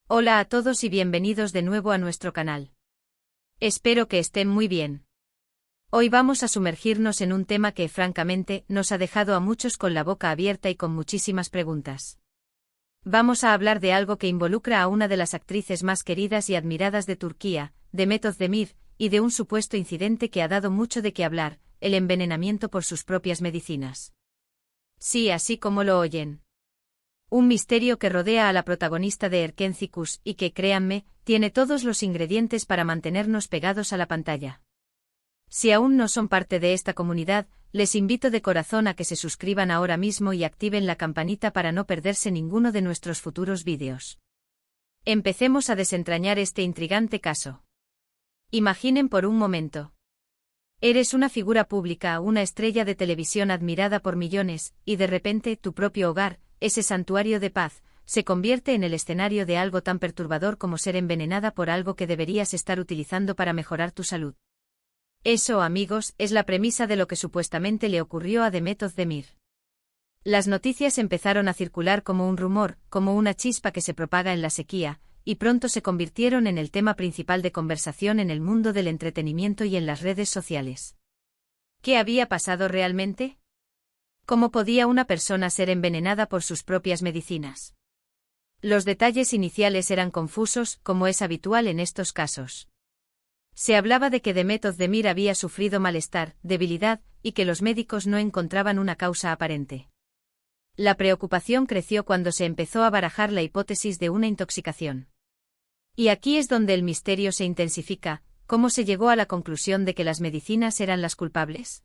Hola a todos y bienvenidos de nuevo a nuestro canal. Espero que estén muy bien. Hoy vamos a sumergirnos en un tema que, francamente, nos ha dejado a muchos con la boca abierta y con muchísimas preguntas. Vamos a hablar de algo que involucra a una de las actrices más queridas y admiradas de Turquía, Demet Özdemir, y de un supuesto incidente que ha dado mucho de qué hablar, el envenenamiento por sus propias medicinas. Sí, así como lo oyen. Un misterio que rodea a la protagonista de Erkencikus y que, créanme, tiene todos los ingredientes para mantenernos pegados a la pantalla. Si aún no son parte de esta comunidad, les invito de corazón a que se suscriban ahora mismo y activen la campanita para no perderse ninguno de nuestros futuros vídeos. Empecemos a desentrañar este intrigante caso. Imaginen por un momento. Eres una figura pública, una estrella de televisión admirada por millones, y de repente tu propio hogar, ese santuario de paz, se convierte en el escenario de algo tan perturbador como ser envenenada por algo que deberías estar utilizando para mejorar tu salud. Eso, amigos, es la premisa de lo que supuestamente le ocurrió a Demet Özdemir. Las noticias empezaron a circular como un rumor, como una chispa que se propaga en la sequía, y pronto se convirtieron en el tema principal de conversación en el mundo del entretenimiento y en las redes sociales. ¿Qué había pasado realmente? ¿Cómo podía una persona ser envenenada por sus propias medicinas? Los detalles iniciales eran confusos, como es habitual en estos casos. Se hablaba de que Demet Özdemir había sufrido malestar, debilidad, y que los médicos no encontraban una causa aparente. La preocupación creció cuando se empezó a barajar la hipótesis de una intoxicación. Y aquí es donde el misterio se intensifica. ¿Cómo se llegó a la conclusión de que las medicinas eran las culpables?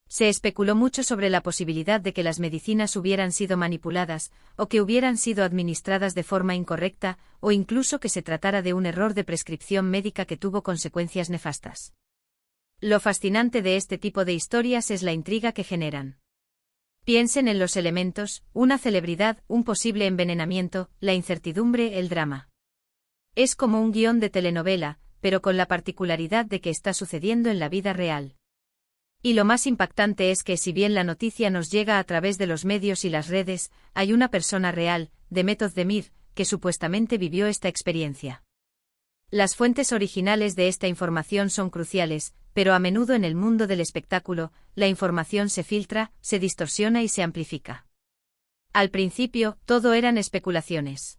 Se especuló mucho sobre la posibilidad de que las medicinas hubieran sido manipuladas, o que hubieran sido administradas de forma incorrecta, o incluso que se tratara de un error de prescripción médica que tuvo consecuencias nefastas. Lo fascinante de este tipo de historias es la intriga que generan. Piensen en los elementos: una celebridad, un posible envenenamiento, la incertidumbre, el drama. Es como un guión de telenovela, pero con la particularidad de que está sucediendo en la vida real. Y lo más impactante es que, si bien la noticia nos llega a través de los medios y las redes, hay una persona real, Demet Özdemir, que supuestamente vivió esta experiencia. Las fuentes originales de esta información son cruciales, pero a menudo en el mundo del espectáculo, la información se filtra, se distorsiona y se amplifica. Al principio, todo eran especulaciones.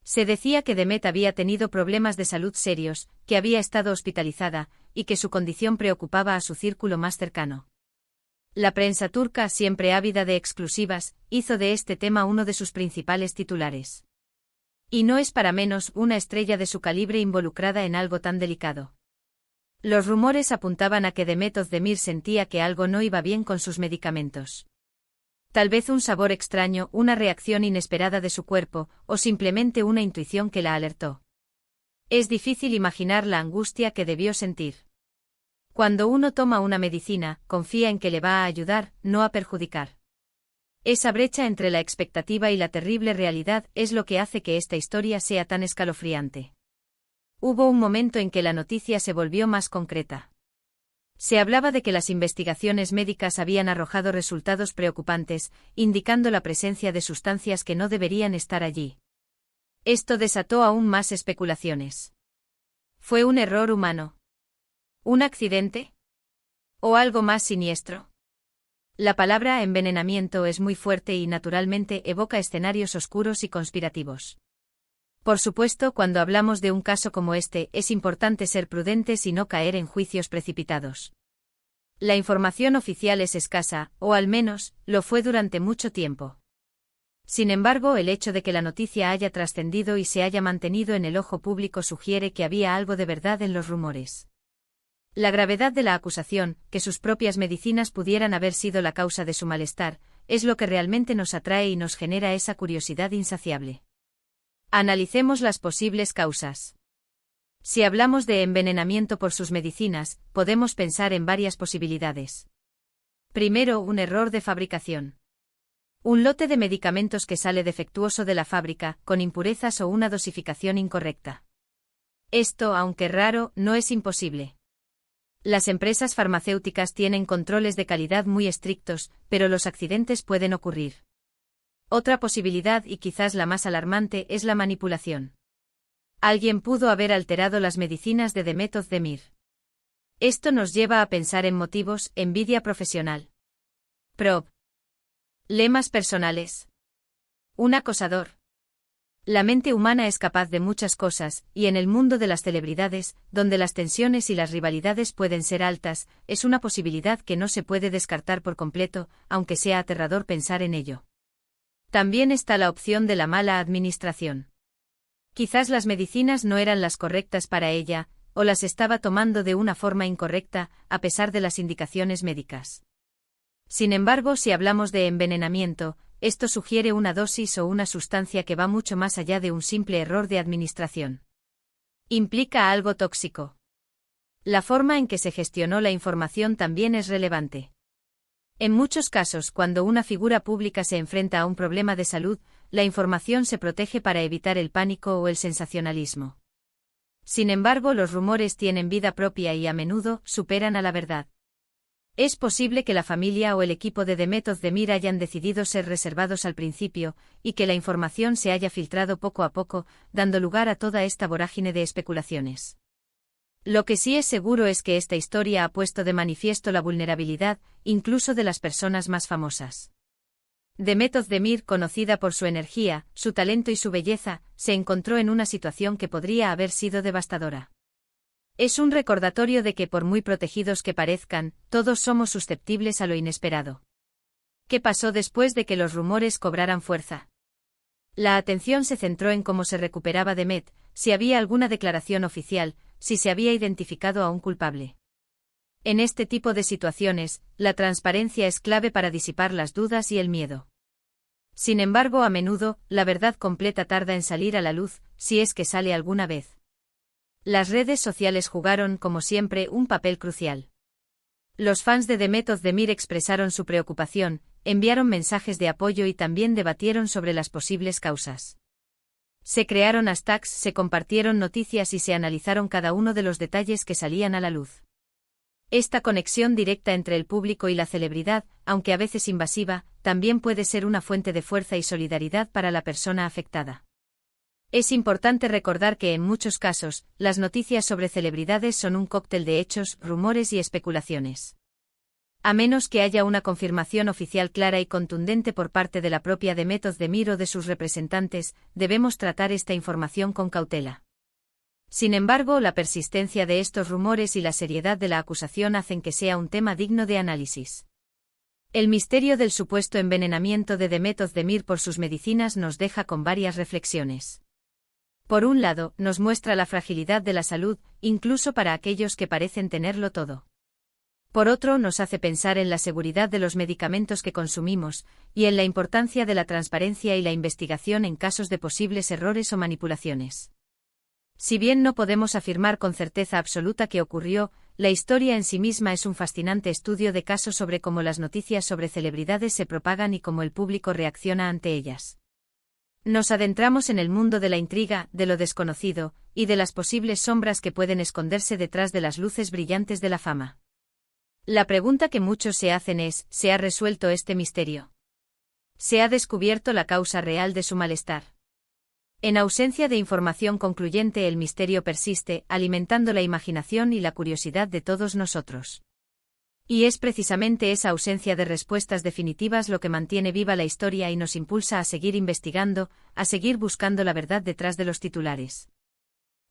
Se decía que Demet había tenido problemas de salud serios, que había estado hospitalizada, y que su condición preocupaba a su círculo más cercano. La prensa turca, siempre ávida de exclusivas, hizo de este tema uno de sus principales titulares. Y no es para menos, una estrella de su calibre involucrada en algo tan delicado. Los rumores apuntaban a que Demet Özdemir sentía que algo no iba bien con sus medicamentos. Tal vez un sabor extraño, una reacción inesperada de su cuerpo, o simplemente una intuición que la alertó. Es difícil imaginar la angustia que debió sentir. Cuando uno toma una medicina, confía en que le va a ayudar, no a perjudicar. Esa brecha entre la expectativa y la terrible realidad es lo que hace que esta historia sea tan escalofriante. Hubo un momento en que la noticia se volvió más concreta. Se hablaba de que las investigaciones médicas habían arrojado resultados preocupantes, indicando la presencia de sustancias que no deberían estar allí. Esto desató aún más especulaciones. ¿Fue un error humano? ¿Un accidente? ¿O algo más siniestro? La palabra envenenamiento es muy fuerte y naturalmente evoca escenarios oscuros y conspirativos. Por supuesto, cuando hablamos de un caso como este, es importante ser prudentes y no caer en juicios precipitados. La información oficial es escasa, o al menos, lo fue durante mucho tiempo. Sin embargo, el hecho de que la noticia haya trascendido y se haya mantenido en el ojo público sugiere que había algo de verdad en los rumores. La gravedad de la acusación, que sus propias medicinas pudieran haber sido la causa de su malestar, es lo que realmente nos atrae y nos genera esa curiosidad insaciable. Analicemos las posibles causas. Si hablamos de envenenamiento por sus medicinas, podemos pensar en varias posibilidades. Primero, un error de fabricación. Un lote de medicamentos que sale defectuoso de la fábrica, con impurezas o una dosificación incorrecta. Esto, aunque raro, no es imposible. Las empresas farmacéuticas tienen controles de calidad muy estrictos, pero los accidentes pueden ocurrir. Otra posibilidad, y quizás la más alarmante, es la manipulación. Alguien pudo haber alterado las medicinas de Demet Özdemir. Esto nos lleva a pensar en motivos: envidia profesional. Problemas personales. Un acosador. La mente humana es capaz de muchas cosas, y en el mundo de las celebridades, donde las tensiones y las rivalidades pueden ser altas, es una posibilidad que no se puede descartar por completo, aunque sea aterrador pensar en ello. También está la opción de la mala administración. Quizás las medicinas no eran las correctas para ella, o las estaba tomando de una forma incorrecta, a pesar de las indicaciones médicas. Sin embargo, si hablamos de envenenamiento, esto sugiere una dosis o una sustancia que va mucho más allá de un simple error de administración. Implica algo tóxico. La forma en que se gestionó la información también es relevante. En muchos casos, cuando una figura pública se enfrenta a un problema de salud, la información se protege para evitar el pánico o el sensacionalismo. Sin embargo, los rumores tienen vida propia y a menudo superan a la verdad. Es posible que la familia o el equipo de Demet Özdemir hayan decidido ser reservados al principio, y que la información se haya filtrado poco a poco, dando lugar a toda esta vorágine de especulaciones. Lo que sí es seguro es que esta historia ha puesto de manifiesto la vulnerabilidad, incluso de las personas más famosas. Demet Özdemir, conocida por su energía, su talento y su belleza, se encontró en una situación que podría haber sido devastadora. Es un recordatorio de que, por muy protegidos que parezcan, todos somos susceptibles a lo inesperado. ¿Qué pasó después de que los rumores cobraran fuerza? La atención se centró en cómo se recuperaba Demet, si había alguna declaración oficial, si se había identificado a un culpable. En este tipo de situaciones, la transparencia es clave para disipar las dudas y el miedo. Sin embargo, a menudo, la verdad completa tarda en salir a la luz, si es que sale alguna vez. Las redes sociales jugaron, como siempre, un papel crucial. Los fans de Demet Özdemir expresaron su preocupación, enviaron mensajes de apoyo y también debatieron sobre las posibles causas. Se crearon hashtags, se compartieron noticias y se analizaron cada uno de los detalles que salían a la luz. Esta conexión directa entre el público y la celebridad, aunque a veces invasiva, también puede ser una fuente de fuerza y solidaridad para la persona afectada. Es importante recordar que en muchos casos, las noticias sobre celebridades son un cóctel de hechos, rumores y especulaciones. A menos que haya una confirmación oficial clara y contundente por parte de la propia Demet Özdemir o de sus representantes, debemos tratar esta información con cautela. Sin embargo, la persistencia de estos rumores y la seriedad de la acusación hacen que sea un tema digno de análisis. El misterio del supuesto envenenamiento de Demet Özdemir por sus medicinas nos deja con varias reflexiones. Por un lado, nos muestra la fragilidad de la salud, incluso para aquellos que parecen tenerlo todo. Por otro, nos hace pensar en la seguridad de los medicamentos que consumimos, y en la importancia de la transparencia y la investigación en casos de posibles errores o manipulaciones. Si bien no podemos afirmar con certeza absoluta qué ocurrió, la historia en sí misma es un fascinante estudio de caso sobre cómo las noticias sobre celebridades se propagan y cómo el público reacciona ante ellas. Nos adentramos en el mundo de la intriga, de lo desconocido, y de las posibles sombras que pueden esconderse detrás de las luces brillantes de la fama. La pregunta que muchos se hacen es: ¿se ha resuelto este misterio? ¿Se ha descubierto la causa real de su malestar? En ausencia de información concluyente, el misterio persiste, alimentando la imaginación y la curiosidad de todos nosotros. Y es precisamente esa ausencia de respuestas definitivas lo que mantiene viva la historia y nos impulsa a seguir investigando, a seguir buscando la verdad detrás de los titulares.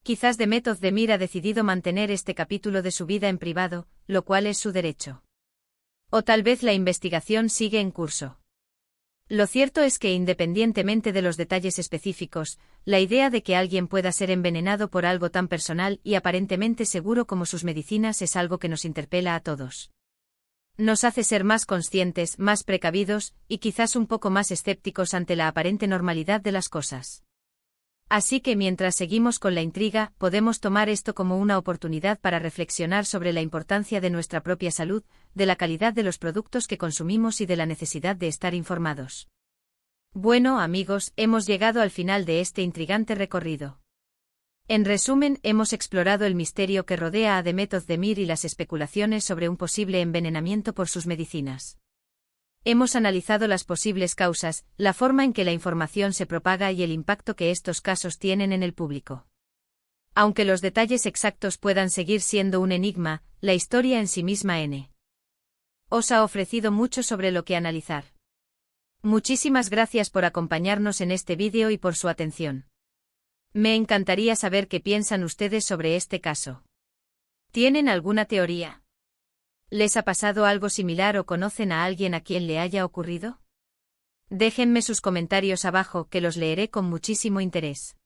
Quizás Demet Özdemir ha decidido mantener este capítulo de su vida en privado, lo cual es su derecho. O tal vez la investigación sigue en curso. Lo cierto es que, independientemente de los detalles específicos, la idea de que alguien pueda ser envenenado por algo tan personal y aparentemente seguro como sus medicinas es algo que nos interpela a todos. Nos hace ser más conscientes, más precavidos, y quizás un poco más escépticos ante la aparente normalidad de las cosas. Así que mientras seguimos con la intriga, podemos tomar esto como una oportunidad para reflexionar sobre la importancia de nuestra propia salud, de la calidad de los productos que consumimos y de la necesidad de estar informados. Bueno, amigos, hemos llegado al final de este intrigante recorrido. En resumen, hemos explorado el misterio que rodea a Demet Özdemir y las especulaciones sobre un posible envenenamiento por sus medicinas. Hemos analizado las posibles causas, la forma en que la información se propaga y el impacto que estos casos tienen en el público. Aunque los detalles exactos puedan seguir siendo un enigma, la historia en sí misma os ha ofrecido mucho sobre lo que analizar. Muchísimas gracias por acompañarnos en este vídeo y por su atención. Me encantaría saber qué piensan ustedes sobre este caso. ¿Tienen alguna teoría? ¿Les ha pasado algo similar o conocen a alguien a quien le haya ocurrido? Déjenme sus comentarios abajo que los leeré con muchísimo interés.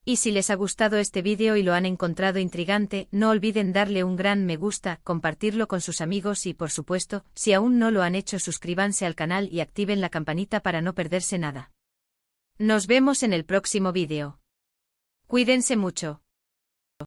Y si les ha gustado este vídeo y lo han encontrado intrigante, no olviden darle un gran me gusta, compartirlo con sus amigos y por supuesto, si aún no lo han hecho, suscríbanse al canal y activen la campanita para no perderse nada. Nos vemos en el próximo vídeo. Cuídense mucho.